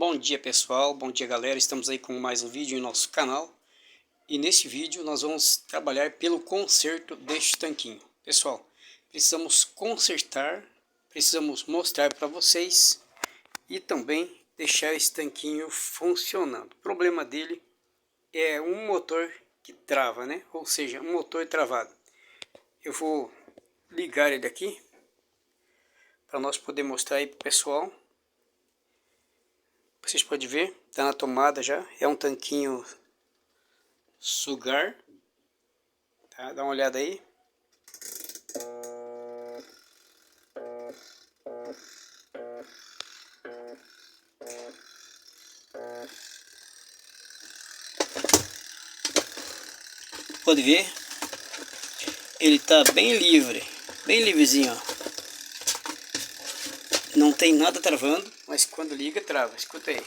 Bom dia pessoal, bom dia galera, estamos aí com mais um vídeo em nosso canal. E nesse vídeo nós vamos trabalhar pelo conserto deste tanquinho. Pessoal, precisamos consertar, precisamos mostrar para vocês e também deixar esse tanquinho funcionando. O problema dele é um motor que trava, né? Ou seja, um motor travado. Eu vou ligar ele aqui para nós poder mostrar aí para o pessoal. Vocês podem ver, está na tomada já, é um tanquinho Sugar, tá? Dá uma olhada aí. Pode ver, ele tá bem livre, bem livrezinho, ó. Não tem nada travando, mas quando liga trava, escuta aí.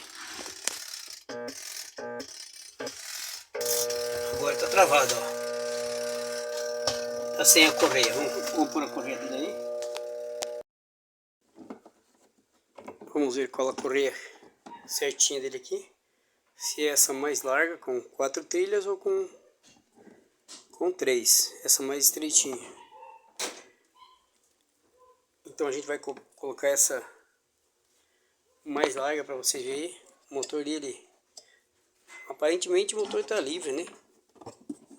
Agora tá travado, ó. Tá sem a correia, vamos pôr a correia dele aí. Vamos ver qual a correia certinha dele aqui. Se é essa mais larga, com 4 trilhas, ou com 3, essa mais estreitinha. Então a gente vai colocar essa mais larga para vocês verem. O motor dele, aparentemente o motor está livre, né?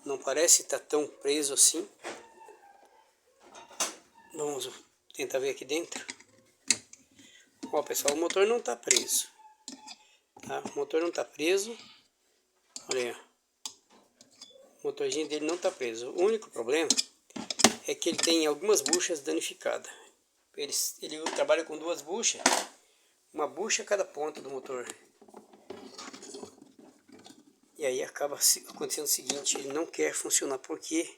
Não parece estar tão preso assim. Vamos tentar ver aqui dentro. Ó pessoal, o motor não está preso, tá? O motor não está preso. Olha aí, ó. O motorzinho dele não está preso. O único problema é que ele tem algumas buchas danificadas. Ele trabalha com 2 buchas, uma bucha a cada ponta do motor. E aí acaba acontecendo o seguinte, ele não quer funcionar porque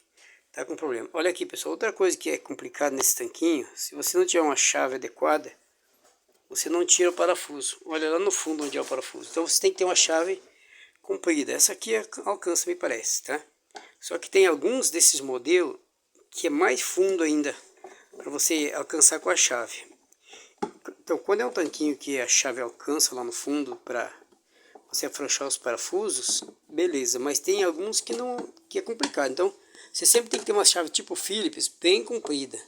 tá com problema. Olha aqui pessoal, outra coisa que é complicada nesse tanquinho, se você não tiver uma chave adequada, você não tira o parafuso. Olha lá no fundo onde é o parafuso. Então você tem que ter uma chave comprida. Essa aqui alcança, me parece, tá? Só que tem alguns desses modelos que é mais fundo ainda para você alcançar com a chave. Então quando é um tanquinho que a chave alcança lá no fundo para você afrouxar os parafusos, beleza, mas tem alguns que é complicado. Então você sempre tem que ter uma chave tipo Phillips bem comprida.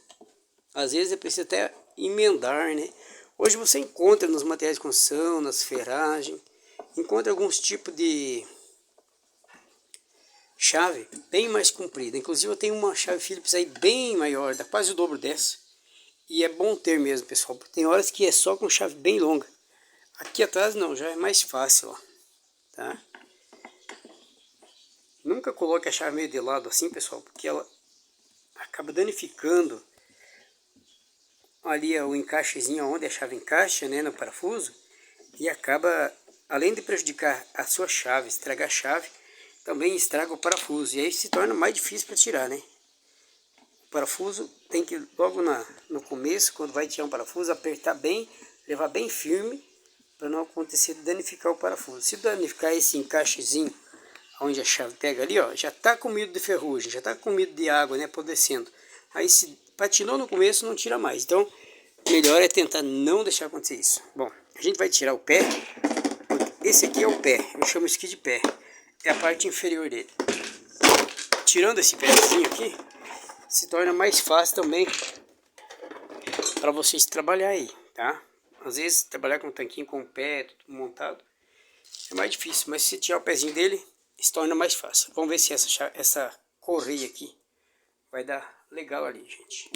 Às vezes é preciso até emendar, né? Hoje você encontra nos materiais de construção, nas ferragens, encontra alguns tipos de chave bem mais comprida. Inclusive eu tenho uma chave Phillips aí bem maior, dá quase o dobro dessa. E é bom ter mesmo, pessoal, porque tem horas que é só com chave bem longa. Aqui atrás não, já é mais fácil, ó. Tá? Nunca coloque a chave meio de lado assim, pessoal, porque ela acaba danificando ali o encaixezinho onde a chave encaixa, né, no parafuso, e acaba, além de prejudicar a sua chave, estragar a chave, também estraga o parafuso, e aí se torna mais difícil para tirar, né? O parafuso tem que logo no começo, quando vai tirar um parafuso, apertar bem, levar bem firme, para não acontecer de danificar o parafuso. Se danificar esse encaixezinho onde a chave pega ali, ó, já está comido de ferrugem, já está comido de água, né, apodrecendo. Aí se patinou no começo, não tira mais. Então, melhor é tentar não deixar acontecer isso. Bom, a gente vai tirar o pé. Esse aqui é o pé, eu chamo isso aqui de pé. É a parte inferior dele. Tirando esse pézinho aqui, se torna mais fácil também para vocês trabalhar aí, tá? Às vezes trabalhar com um tanquinho com o pé tudo montado é mais difícil, mas se tirar o pezinho dele, se torna mais fácil. Vamos ver se essa correia aqui vai dar legal ali, gente.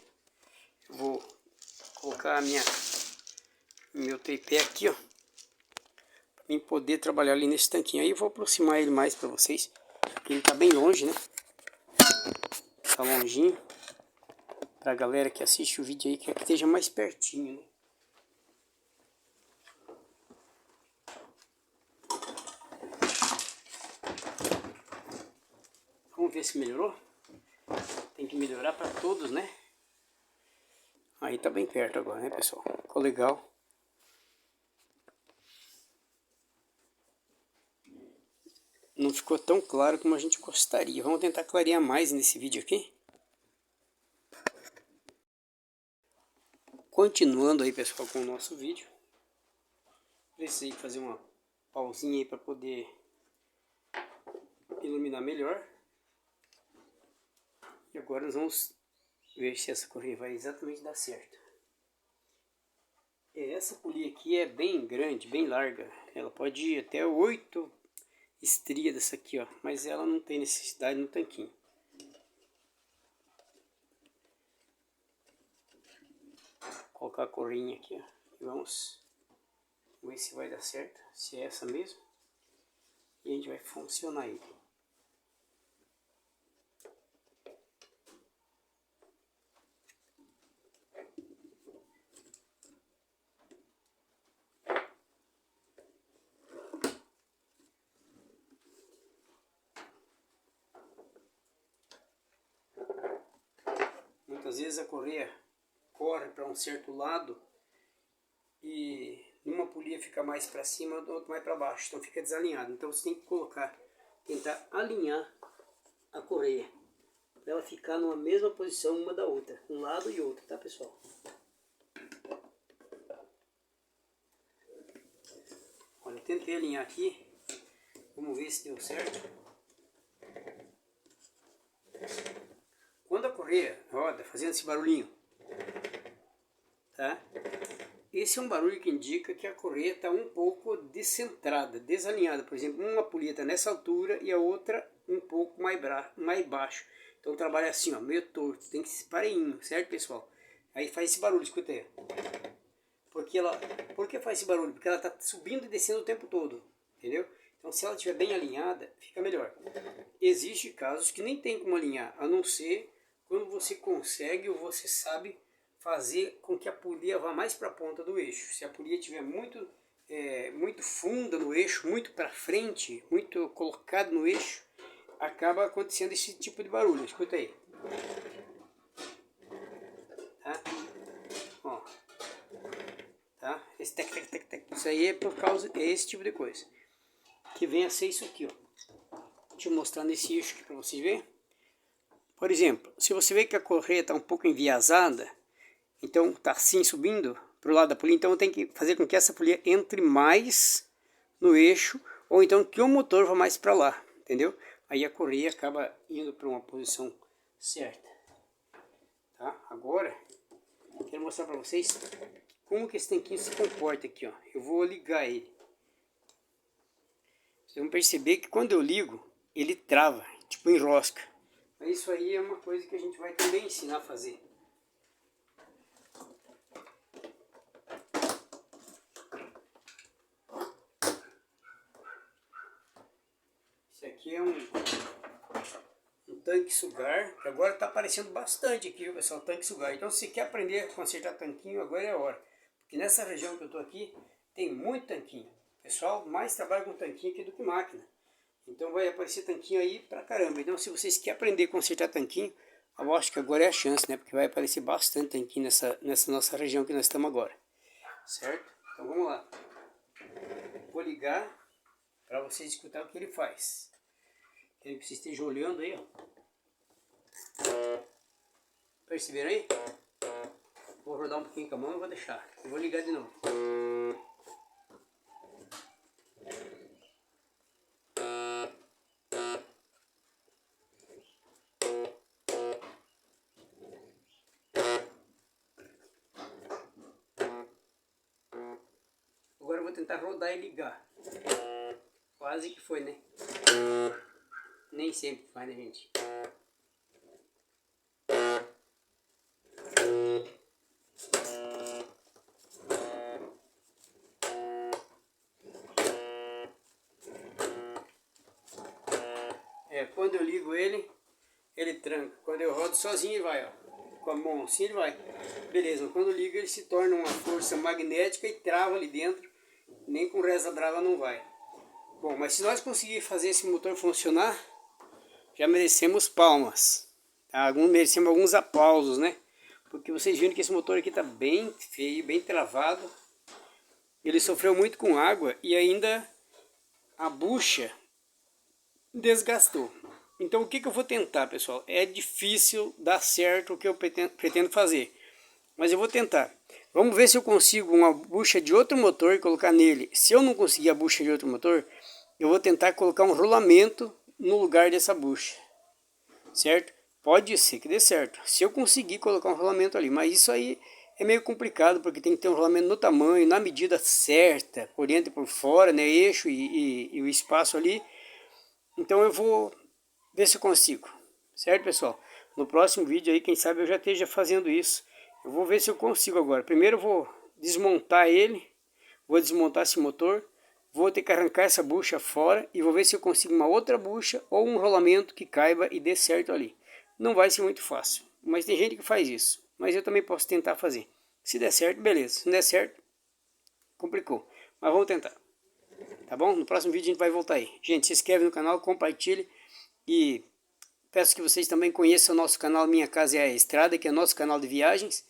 Eu vou colocar meu tripé aqui, ó, para mim poder trabalhar ali nesse tanquinho. Aí eu vou aproximar ele mais para vocês, porque ele tá bem longe, né? Tá longinho. Pra galera que assiste o vídeo aí, quer que esteja mais pertinho, né? Vamos ver se melhorou. Tem que melhorar para todos, né? Aí tá bem perto agora, né, pessoal? Ficou legal. Não ficou tão claro como a gente gostaria. Vamos tentar clarear mais nesse vídeo aqui. Continuando aí, pessoal, com o nosso vídeo. precisei fazer uma pausinha aí para poder iluminar melhor. E agora nós vamos ver se essa correia vai exatamente dar certo. Essa polia aqui é bem grande, bem larga. Ela pode ir até 8 estrias dessa aqui, ó. Mas ela não tem necessidade no tanquinho. Vou colocar a correinha aqui, ó. E vamos ver se vai dar certo. Se é essa mesmo. E a gente vai funcionar ele. Muitas vezes a correia corre para um certo lado e numa polia fica mais para cima, do outro mais para baixo, então fica desalinhado. Então você tem que tentar alinhar a correia para ela ficar numa mesma posição uma da outra, um lado e outro, tá pessoal? Olha, eu tentei alinhar aqui, vamos ver se deu certo. Quando a correia roda fazendo esse barulhinho, tá? Esse é um barulho que indica que a correia está um pouco descentrada, desalinhada. Por exemplo, uma polia está nessa altura e a outra um pouco mais baixo. Então trabalha assim, ó, meio torto, tem que ser pareinho, certo pessoal? Aí faz esse barulho, escuta aí. Por que faz esse barulho? Porque ela está subindo e descendo o tempo todo, entendeu? Então se ela estiver bem alinhada, fica melhor. Existem casos que nem tem como alinhar, a não ser quando você consegue ou você sabe fazer com que a polia vá mais para a ponta do eixo. Se a polia estiver muito funda no eixo, muito para frente, muito colocado no eixo, acaba acontecendo esse tipo de barulho. Escuta aí. Tá? Ó. Tá? Esse tec, tec, tec, tec. Isso aí é por causa desse tipo de coisa. Que vem a ser isso aqui, ó. Deixa eu mostrar nesse eixo aqui para vocês verem. Por exemplo, se você vê que a correia está um pouco enviesada, então está assim subindo para o lado da polia, então tem que fazer com que essa polia entre mais no eixo, ou então que o motor vá mais para lá, entendeu? Aí a correia acaba indo para uma posição certa. Tá? Agora, quero mostrar para vocês como que esse tanquinho se comporta aqui, ó. Eu vou ligar ele. Vocês vão perceber que quando eu ligo, ele trava, tipo enrosca. Isso aí é uma coisa que a gente vai também ensinar a fazer. Esse aqui é um tanque sugar, que agora está aparecendo bastante aqui, pessoal, tanque sugar. Então se quer aprender a consertar tanquinho, agora é a hora. Porque nessa região que eu estou aqui, tem muito tanquinho. O pessoal mais trabalha com tanquinho aqui do que máquina. Então vai aparecer tanquinho aí pra caramba. Então se vocês querem aprender a consertar tanquinho, eu acho que agora é a chance, né? Porque vai aparecer bastante tanquinho nessa nossa região que nós estamos agora. Certo? Então vamos lá. Vou ligar para vocês escutar o que ele faz. Quero que vocês estejam olhando aí, ó. Perceberam aí? Vou rodar um pouquinho com a mão e vou deixar. Eu vou ligar de novo. Agora eu vou tentar rodar e ligar. Quase que foi, né? Nem sempre faz, né, gente? Quando eu ligo ele tranca. Quando eu rodo sozinho ele vai, ó. Com a mão assim ele vai. Beleza, quando liga ele se torna uma força magnética e trava ali dentro. Nem com reza brava não vai. Bom, mas se nós conseguir fazer esse motor funcionar, já merecemos palmas. Tá? Merecemos alguns aplausos, né? Porque vocês viram que esse motor aqui está bem feio, bem travado. Ele sofreu muito com água e ainda a bucha desgastou. Então o que eu vou tentar, pessoal? É difícil dar certo o que eu pretendo fazer. Mas eu vou tentar. Vamos ver se eu consigo uma bucha de outro motor e colocar nele. Se eu não conseguir a bucha de outro motor, eu vou tentar colocar um rolamento no lugar dessa bucha, certo? Pode ser que dê certo, se eu conseguir colocar um rolamento ali, mas isso aí é meio complicado, porque tem que ter um rolamento no tamanho, na medida certa, por dentro e por fora, né, eixo e o espaço ali. Então eu vou ver se eu consigo, certo, pessoal? No próximo vídeo aí, quem sabe eu já esteja fazendo isso. Eu vou ver se eu consigo agora. Primeiro eu vou desmontar ele, vou desmontar esse motor, vou ter que arrancar essa bucha fora e vou ver se eu consigo uma outra bucha ou um rolamento que caiba e dê certo ali. Não vai ser muito fácil, mas tem gente que faz isso. Mas eu também posso tentar fazer. Se der certo, beleza. Se não der certo, complicou. Mas vamos tentar. Tá bom? No próximo vídeo a gente vai voltar aí. Gente, se inscreve no canal, compartilhe e peço que vocês também conheçam o nosso canal Minha Casa é a Estrada, que é o nosso canal de viagens.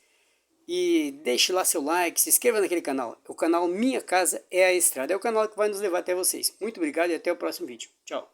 E deixe lá seu like, se inscreva naquele canal. O canal Minha Casa é a Estrada. É o canal que vai nos levar até vocês. Muito obrigado e até o próximo vídeo. Tchau.